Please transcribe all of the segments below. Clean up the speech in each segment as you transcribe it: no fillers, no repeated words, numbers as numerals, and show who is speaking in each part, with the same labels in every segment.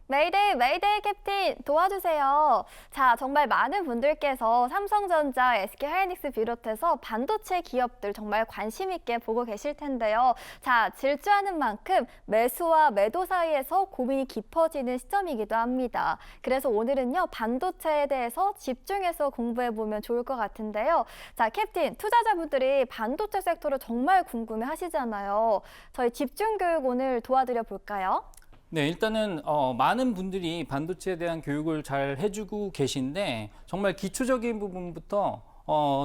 Speaker 1: 메이데이, 메이데이 캡틴 도와주세요. 자, 정말 많은 분들께서 삼성전자, SK하이닉스 비롯해서 반도체 기업들 정말 관심 있게 보고 계실 텐데요. 자, 질주하는 만큼 매수와 매도 사이에서 고민이 깊어지는 시점이기도 합니다. 그래서 오늘은요, 반도체에 대해서 집중해서 공부해보면 좋을 것 같은데요. 자, 캡틴, 투자자분들이 반도체 섹터를 정말 궁금해 하시잖아요. 저희 집중 교육 오늘 도와드려 볼까요?
Speaker 2: 네, 일단은 많은 분들이 반도체에 대한 교육을 잘 해주고 계신데 정말 기초적인 부분부터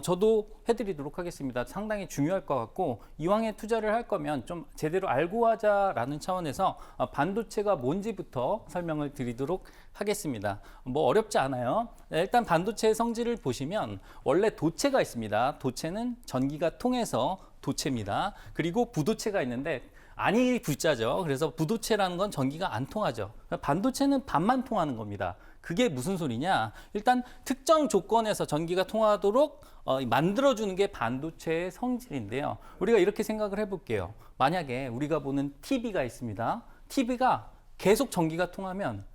Speaker 2: 저도 해드리도록 하겠습니다. 상당히 중요할 것 같고 이왕에 투자를 할 거면 좀 제대로 알고 하자라는 차원에서 반도체가 뭔지부터 설명을 드리도록 하겠습니다. 뭐 어렵지 않아요. 일단 반도체의 성질을 보시면 원래 도체가 있습니다. 도체는 전기가 통해서 도체입니다. 그리고 부도체가 있는데 아니 부자죠. 그래서 부도체라는 건 전기가 안 통하죠. 반도체는 반만 통하는 겁니다. 그게 무슨 소리냐? 일단 특정 조건에서 전기가 통하도록 만들어주는 게 반도체의 성질인데요. 우리가 이렇게 생각을 해볼게요. 만약에 우리가 보는 TV가 있습니다. TV가 계속 전기가 통하면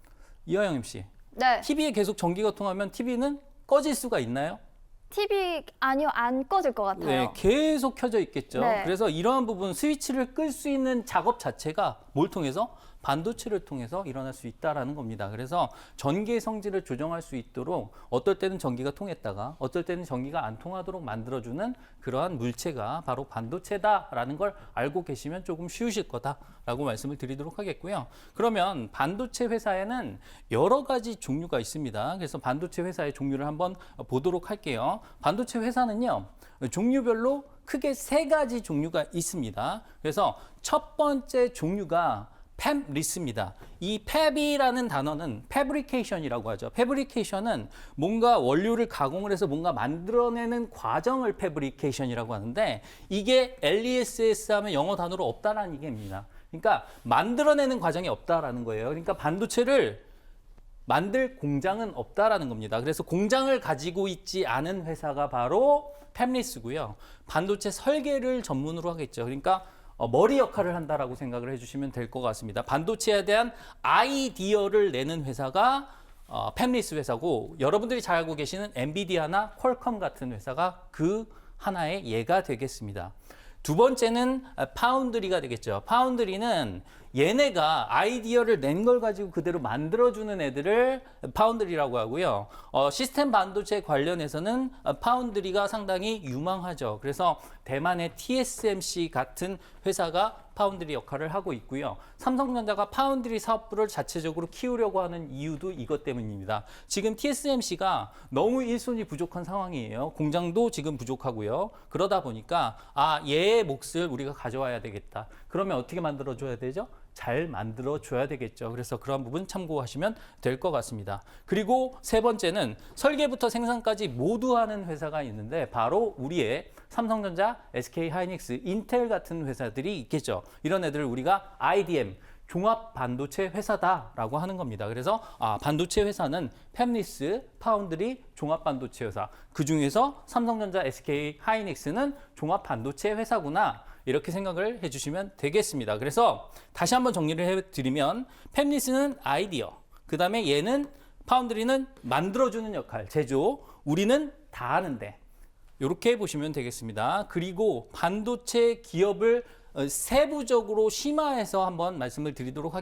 Speaker 2: 이화영 MC,
Speaker 1: 네.
Speaker 2: TV에 계속 전기가 통하면 TV는 꺼질 수가 있나요?
Speaker 1: TV 아니요, 안 꺼질 것 같아요.
Speaker 2: 네, 계속 켜져 있겠죠.
Speaker 1: 네.
Speaker 2: 그래서 이러한 부분 스위치를 끌 수 있는 작업 자체가 뭘 통해서? 반도체를 통해서 일어날 수 있다라는 겁니다. 그래서 전기의 성질을 조정할 수 있도록 어떨 때는 전기가 통했다가 어떨 때는 전기가 안 통하도록 만들어주는 그러한 물체가 바로 반도체다라는 걸 알고 계시면 조금 쉬우실 거다라고 말씀을 드리도록 하겠고요. 그러면 반도체 회사에는 여러 가지 종류가 있습니다. 그래서 반도체 회사의 종류를 한번 보도록 할게요. 반도체 회사는요, 종류별로 크게 세 가지 종류가 있습니다. 그래서 첫 번째 종류가 팹리스입니다. 이 팹이라는 단어는 패브리케이션이라고 하죠. 패브리케이션은 뭔가 원료를 가공을 해서 뭔가 만들어내는 과정을 패브리케이션이라고 하는데 이게 LESS 하면 영어 단어로 없다라는 얘기입니다. 그러니까 만들어내는 과정이 없다라는 거예요. 그러니까 반도체를 만들 공장은 없다라는 겁니다. 그래서 공장을 가지고 있지 않은 회사가 바로 팹리스고요. 반도체 설계를 전문으로 하겠죠. 그러니까 머리 역할을 한다라고 생각을 해주시면 될 것 같습니다. 반도체에 대한 아이디어를 내는 회사가 팹리스 회사고 여러분들이 잘 알고 계시는 엔비디아나 퀄컴 같은 회사가 그 하나의 예가 되겠습니다. 두 번째는 파운드리가 되겠죠. 파운드리는 얘네가 아이디어를 낸 걸 가지고 그대로 만들어주는 애들을 파운드리라고 하고요. 시스템 반도체 관련해서는 파운드리가 상당히 유망하죠. 그래서 대만의 TSMC 같은 회사가 파운드리 역할을 하고 있고요. 삼성전자가 파운드리 사업부를 자체적으로 키우려고 하는 이유도 이것 때문입니다. 지금 TSMC가 너무 일손이 부족한 상황이에요. 공장도 지금 부족하고요. 그러다 보니까 얘의 몫을 우리가 가져와야 되겠다. 그러면 어떻게 만들어줘야 되죠? 잘 만들어줘야 되겠죠. 그래서 그런 부분 참고하시면 될 것 같습니다. 그리고 세 번째는 설계부터 생산까지 모두 하는 회사가 있는데 바로 우리의 삼성전자, SK하이닉스, 인텔 같은 회사들이 있겠죠. 이런 애들을 우리가 IDM, 종합 반도체 회사다라고 하는 겁니다. 그래서 반도체 회사는 팹리스, 파운드리, 종합 반도체 회사. 그 중에서 삼성전자, SK하이닉스는 종합 반도체 회사구나. 이렇게 생각을 해주시면 되겠습니다. 그래서 다시 한번 정리를 해드리면 팹리스는 아이디어, 그 다음에 얘는 파운드리는 만들어주는 역할, 제조, 우리는 다 하는데 이렇게 보시면 되겠습니다. 그리고 반도체 기업을 세부적으로 심화해서 한번 말씀을 드리도록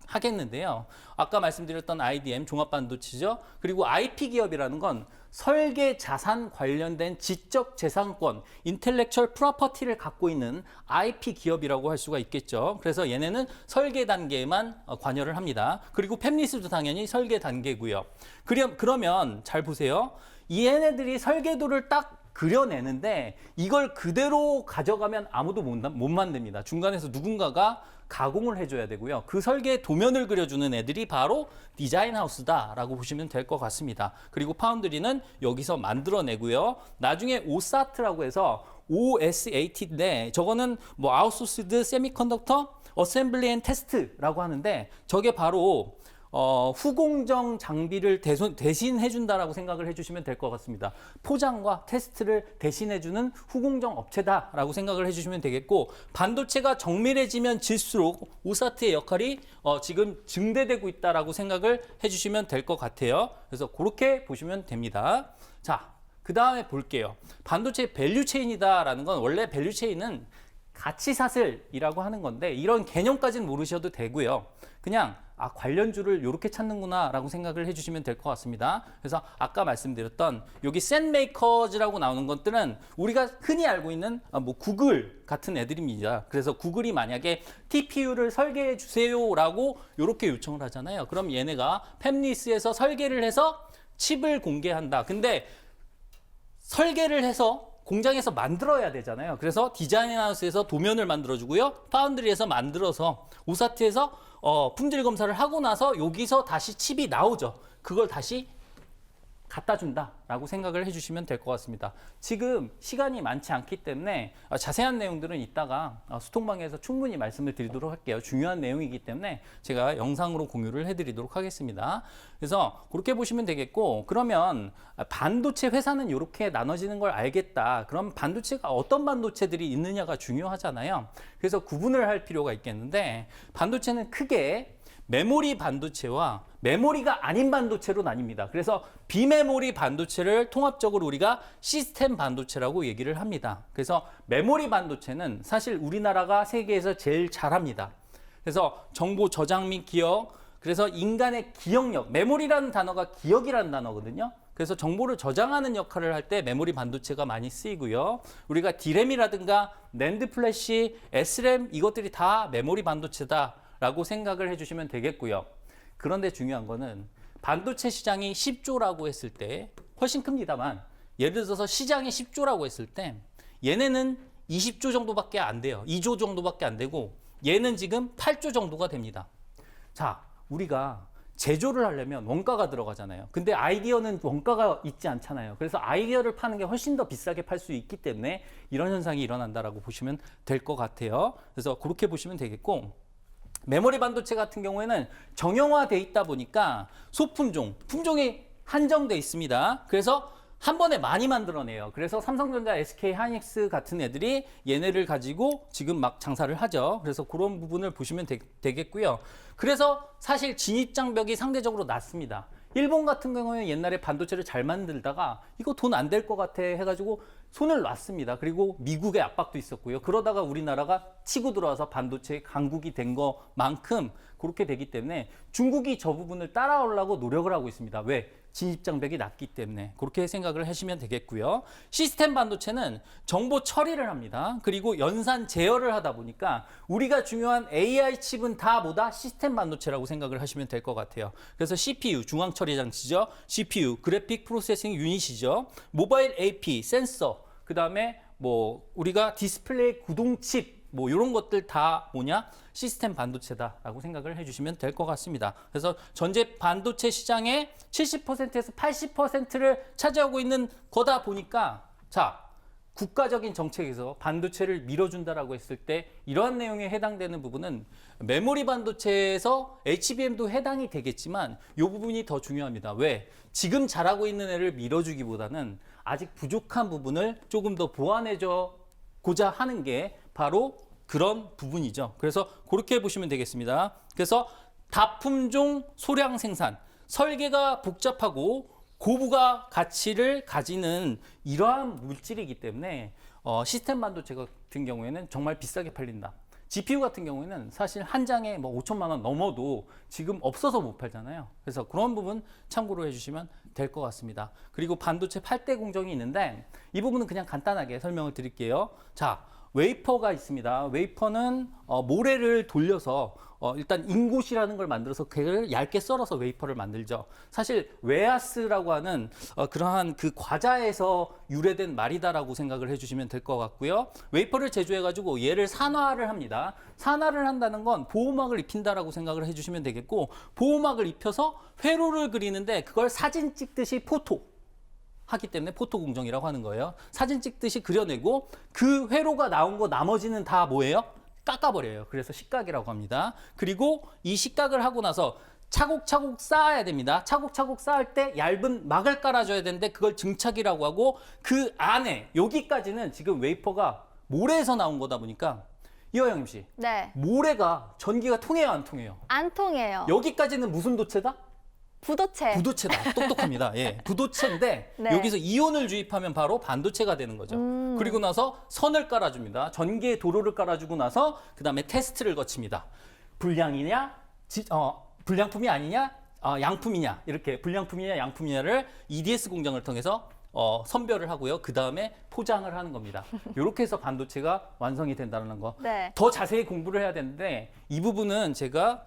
Speaker 2: 하겠는데요. 아까 말씀드렸던 IDM 종합반도체죠. 그리고 IP 기업이라는 건 설계 자산 관련된 지적 재산권, 인텔렉츄얼 프로퍼티를 갖고 있는 IP 기업이라고 할 수가 있겠죠. 그래서 얘네는 설계 단계에만 관여를 합니다. 그리고 팹리스도 당연히 설계 단계고요. 그러면 잘 보세요. 얘네들이 설계도를 딱 그려내는데 이걸 그대로 가져가면 아무도 못 만듭니다. 중간에서 누군가가 가공을 해줘야 되고요. 그 설계의 도면을 그려주는 애들이 바로 디자인 하우스다라고 보시면 될 것 같습니다. 그리고 파운드리는 여기서 만들어내고요. 나중에 OSAT라고 해서 OSAT인데 저거는 뭐 아웃소스드 세미컨덕터 어셈블리 앤 테스트라고 하는데 저게 바로 후공정 장비를 대신해준다라고 생각을 해주시면 될 것 같습니다. 포장과 테스트를 대신해주는 후공정 업체다라고 생각을 해주시면 되겠고, 반도체가 정밀해지면 질수록 오사트의 역할이 지금 증대되고 있다라고 생각을 해주시면 될 것 같아요. 그래서 그렇게 보시면 됩니다. 자, 그 다음에 볼게요. 반도체 밸류체인이다라는 건, 원래 밸류체인은 가치사슬이라고 하는 건데 이런 개념까지는 모르셔도 되고요. 그냥 관련주를 이렇게 찾는구나 라고 생각을 해주시면 될 것 같습니다. 그래서 아까 말씀드렸던 여기 샌메이커즈라고 나오는 것들은 우리가 흔히 알고 있는 뭐 구글 같은 애들입니다. 그래서 구글이 만약에 TPU를 설계해 주세요 라고 이렇게 요청을 하잖아요. 그럼 얘네가 팹리스에서 설계를 해서 칩을 공개한다. 근데 설계를 해서 공장에서 만들어야 되잖아요. 그래서 디자인하우스에서 도면을 만들어주고요. 파운드리에서 만들어서 오사트에서 품질 검사를 하고 나서 여기서 다시 칩이 나오죠. 그걸 다시 갖다 준다라고 생각을 해주시면 될 것 같습니다. 지금 시간이 많지 않기 때문에 자세한 내용들은 이따가 수통방에서 충분히 말씀을 드리도록 할게요. 중요한 내용이기 때문에 제가 영상으로 공유를 해드리도록 하겠습니다. 그래서 그렇게 보시면 되겠고, 그러면 반도체 회사는 이렇게 나눠지는 걸 알겠다. 그럼 반도체가 어떤 반도체들이 있느냐가 중요하잖아요. 그래서 구분을 할 필요가 있겠는데, 반도체는 크게 메모리 반도체와 메모리가 아닌 반도체로 나뉩니다. 그래서 비메모리 반도체를 통합적으로 우리가 시스템 반도체라고 얘기를 합니다. 그래서 메모리 반도체는 사실 우리나라가 세계에서 제일 잘합니다. 그래서 정보 저장 및 기억, 그래서 인간의 기억력, 메모리라는 단어가 기억이라는 단어거든요. 그래서 정보를 저장하는 역할을 할 때 메모리 반도체가 많이 쓰이고요. 우리가 D램이라든가 낸드 플래시, SRAM 이것들이 다 메모리 반도체다 라고 생각을 해주시면 되겠고요. 그런데 중요한 거는 반도체 시장이 10조라고 했을 때 훨씬 큽니다만, 예를 들어서 시장이 10조라고 했을 때 얘네는 20조 정도밖에 안 돼요. 2조 정도밖에 안 되고 얘는 지금 8조 정도가 됩니다. 자, 우리가 제조를 하려면 원가가 들어가잖아요. 근데 아이디어는 원가가 있지 않잖아요. 그래서 아이디어를 파는 게 훨씬 더 비싸게 팔 수 있기 때문에 이런 현상이 일어난다라고 보시면 될 것 같아요. 그래서 그렇게 보시면 되겠고, 메모리 반도체 같은 경우에는 정형화돼 있다 보니까 품종이 한정돼 있습니다. 그래서 한 번에 많이 만들어내요. 그래서 삼성전자, SK 하이닉스 같은 애들이 얘네를 가지고 지금 막 장사를 하죠. 그래서 그런 부분을 보시면 되겠고요. 그래서 사실 진입장벽이 상대적으로 낮습니다. 일본 같은 경우에 옛날에 반도체를 잘 만들다가 이거 돈 안 될 것 같아 해가지고 손을 놨습니다. 그리고 미국의 압박도 있었고요. 그러다가 우리나라가 치고 들어와서 반도체 강국이 된 것만큼 그렇게 되기 때문에 중국이 저 부분을 따라오려고 노력을 하고 있습니다. 왜? 진입장벽이 낮기 때문에. 그렇게 생각을 하시면 되겠고요. 시스템 반도체는 정보 처리를 합니다. 그리고 연산 제어를 하다 보니까 우리가 중요한 AI 칩은 다 뭐다? 시스템 반도체라고 생각을 하시면 될 것 같아요. 그래서 CPU, 중앙 처리 장치죠. CPU, 그래픽 프로세싱 유닛이죠. 모바일 AP, 센서, 그 다음에 뭐 우리가 디스플레이 구동칩, 뭐 이런 것들 다 뭐냐? 시스템 반도체다라고 생각을 해주시면 될 것 같습니다. 그래서 전체 반도체 시장의 70%에서 80%를 차지하고 있는 거다 보니까, 자, 국가적인 정책에서 반도체를 밀어준다라고 했을 때 이러한 내용에 해당되는 부분은 메모리 반도체에서 HBM도 해당이 되겠지만 이 부분이 더 중요합니다. 왜? 지금 잘하고 있는 애를 밀어주기보다는 아직 부족한 부분을 조금 더 보완해줘고자 하는 게 바로 그런 부분이죠. 그래서 그렇게 보시면 되겠습니다. 그래서 다품종 소량 생산, 설계가 복잡하고 고부가 가치를 가지는 이러한 물질이기 때문에 시스템 반도체 같은 경우에는 정말 비싸게 팔린다. GPU 같은 경우에는 사실 한 장에 뭐 5천만 원 넘어도 지금 없어서 못 팔잖아요. 그래서 그런 부분 참고로 해주시면 될 것 같습니다. 그리고 반도체 8대 공정이 있는데 이 부분은 그냥 간단하게 설명을 드릴게요. 자, 웨이퍼가 있습니다. 웨이퍼는 모래를 돌려서 일단 인곳이라는 걸 만들어서 그걸 얇게 썰어서 웨이퍼를 만들죠. 사실 웨하스라고 하는 그러한 그 과자에서 유래된 말이다라고 생각을 해주시면 될 것 같고요. 웨이퍼를 제조해가지고 얘를 산화를 합니다. 산화를 한다는 건 보호막을 입힌다라고 생각을 해주시면 되겠고, 보호막을 입혀서 회로를 그리는데 그걸 사진 찍듯이 포토 하기 때문에 포토 공정이라고 하는 거예요. 사진 찍듯이 그려내고 그 회로가 나온 거 나머지는 다 뭐예요? 깎아버려요. 그래서 식각이라고 합니다. 그리고 이 식각을 하고 나서 차곡차곡 쌓아야 됩니다. 차곡차곡 쌓을 때 얇은 막을 깔아줘야 되는데 그걸 증착이라고 하고 그 안에 여기까지는 지금 웨이퍼가 모래에서 나온 거다 보니까 이화영 씨,
Speaker 1: 네.
Speaker 2: 모래가 전기가 통해요, 안 통해요?
Speaker 1: 안 통해요.
Speaker 2: 여기까지는 무슨 도체다?
Speaker 1: 부도체.
Speaker 2: 부도체다. 똑똑합니다. 예, 부도체인데
Speaker 1: 네.
Speaker 2: 여기서 이온을 주입하면 바로 반도체가 되는 거죠. 그리고 나서 선을 깔아줍니다. 전기의 도로를 깔아주고 나서 그 다음에 테스트를 거칩니다. 불량이냐, 불량품이 아니냐, 양품이냐 이렇게 불량품이냐 양품이냐를 EDS 공정을 통해서 선별을 하고요. 그 다음에 포장을 하는 겁니다. 이렇게 해서 반도체가 완성이 된다는 거.
Speaker 1: 네.
Speaker 2: 더 자세히 공부를 해야 되는데 이 부분은 제가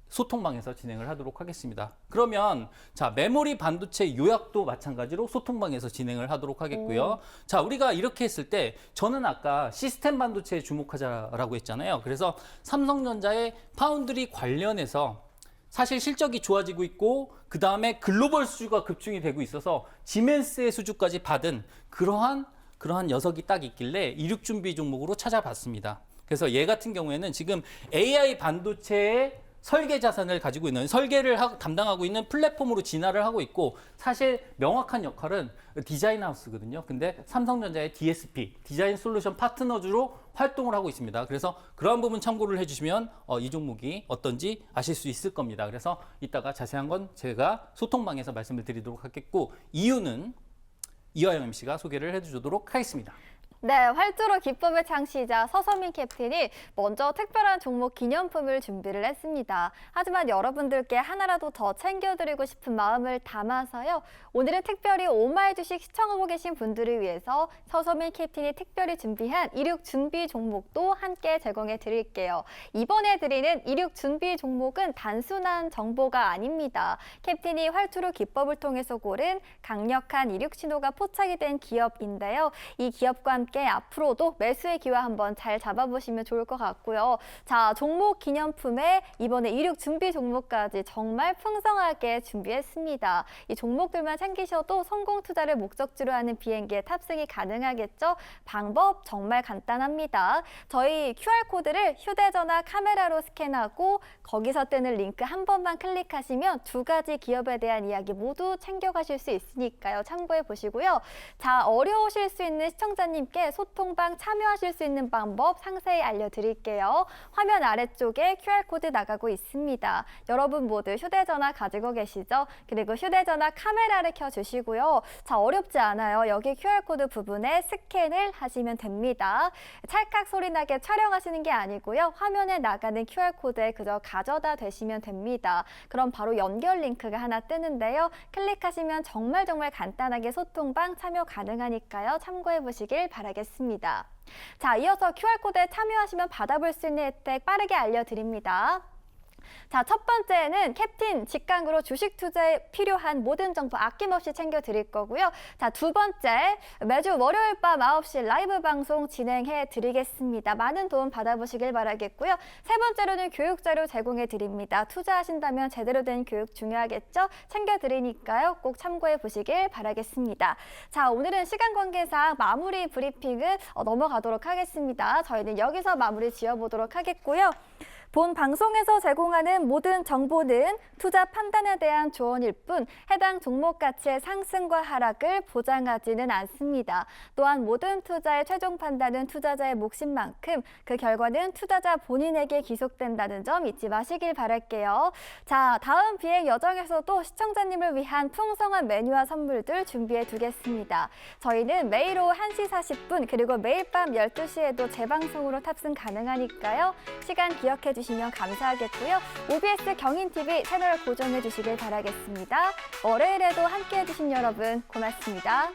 Speaker 2: 소통방에서 진행을 하도록 하겠습니다. 그러면 자, 메모리 반도체 요약도 마찬가지로 소통방에서 진행을 하도록 하겠고요. 자, 우리가 이렇게 했을 때 저는 아까 시스템 반도체에 주목하자라고 했잖아요. 그래서 삼성전자의 파운드리 관련해서 사실 실적이 좋아지고 있고 그 다음에 글로벌 수주가 급증이 되고 있어서 지멘스의 수주까지 받은 그러한 녀석이 딱 있길래 이륙 준비 종목으로 찾아봤습니다. 그래서 얘 같은 경우에는 지금 AI 반도체의 설계 자산을 가지고 있는 설계를 담당하고 있는 플랫폼으로 진화를 하고 있고 사실 명확한 역할은 디자인 하우스거든요. 근데 삼성전자의 DSP, 디자인 솔루션 파트너주로 활동을 하고 있습니다. 그래서 그러한 부분 참고를 해주시면 이 종목이 어떤지 아실 수 있을 겁니다. 그래서 이따가 자세한 건 제가 소통방에서 말씀을 드리도록 하겠고 이유는 이화영 MC가 소개를 해주도록 하겠습니다.
Speaker 1: 네, 활주로 기법의 창시자 서서민 캡틴이 먼저 특별한 종목 기념품을 준비를 했습니다. 하지만 여러분들께 하나라도 더 챙겨드리고 싶은 마음을 담아서요. 오늘은 특별히 오마이 주식 시청하고 계신 분들을 위해서 서서민 캡틴이 특별히 준비한 이륙 준비 종목도 함께 제공해 드릴게요. 이번에 드리는 이륙 준비 종목은 단순한 정보가 아닙니다. 캡틴이 활주로 기법을 통해서 고른 강력한 이륙 신호가 포착이 된 기업인데요. 이 기업과 함께 앞으로도 매수의 기회 한번 잘 잡아보시면 좋을 것 같고요. 자, 종목 기념품에 이번에 이륙 준비 종목까지 정말 풍성하게 준비했습니다. 이 종목들만 챙기셔도 성공 투자를 목적지로 하는 비행기에 탑승이 가능하겠죠? 방법 정말 간단합니다. 저희 QR코드를 휴대전화 카메라로 스캔하고 거기서 뜨는 링크 한 번만 클릭하시면 두 가지 기업에 대한 이야기 모두 챙겨가실 수 있으니까요. 참고해 보시고요. 자, 어려우실 수 있는 시청자님께 소통방 참여하실 수 있는 방법 상세히 알려드릴게요. 화면 아래쪽에 QR코드 나가고 있습니다. 여러분 모두 휴대전화 가지고 계시죠? 그리고 휴대전화 카메라를 켜주시고요. 자, 어렵지 않아요. 여기 QR코드 부분에 스캔을 하시면 됩니다. 찰칵 소리 나게 촬영하시는 게 아니고요. 화면에 나가는 QR코드에 그저 가져다 대시면 됩니다. 그럼 바로 연결 링크가 하나 뜨는데요. 클릭하시면 정말 간단하게 소통방 참여 가능하니까요. 참고해 보시길 바라겠습니다. 자, 이어서 QR코드에 참여하시면 받아볼 수 있는 혜택 빠르게 알려드립니다. 자, 첫 번째는 캡틴 직강으로 주식 투자에 필요한 모든 정보 아낌없이 챙겨드릴 거고요. 자, 두 번째, 매주 월요일 밤 9시 라이브 방송 진행해 드리겠습니다. 많은 도움 받아보시길 바라겠고요. 세 번째로는 교육자료 제공해 드립니다. 투자하신다면 제대로 된 교육 중요하겠죠? 챙겨드리니까요. 꼭 참고해 보시길 바라겠습니다. 자, 오늘은 시간 관계상 마무리 브리핑을 넘어가도록 하겠습니다. 저희는 여기서 마무리 지어보도록 하겠고요. 본 방송에서 제공하는 모든 정보는 투자 판단에 대한 조언일 뿐 해당 종목 가치의 상승과 하락을 보장하지는 않습니다. 또한 모든 투자의 최종 판단은 투자자의 몫인 만큼 그 결과는 투자자 본인에게 기속된다는 점 잊지 마시길 바랄게요. 자, 다음 비행 여정에서도 시청자님을 위한 풍성한 메뉴와 선물들 준비해 두겠습니다. 저희는 매일 오후 1시 40분 그리고 매일 밤 12시에도 재방송으로 탑승 가능하니까요. 시간 기억해 주시면 감사하겠고요. OBS 경인TV 채널 고정해 주시길 바라겠습니다. 월요일에도 함께해 주신 여러분 고맙습니다.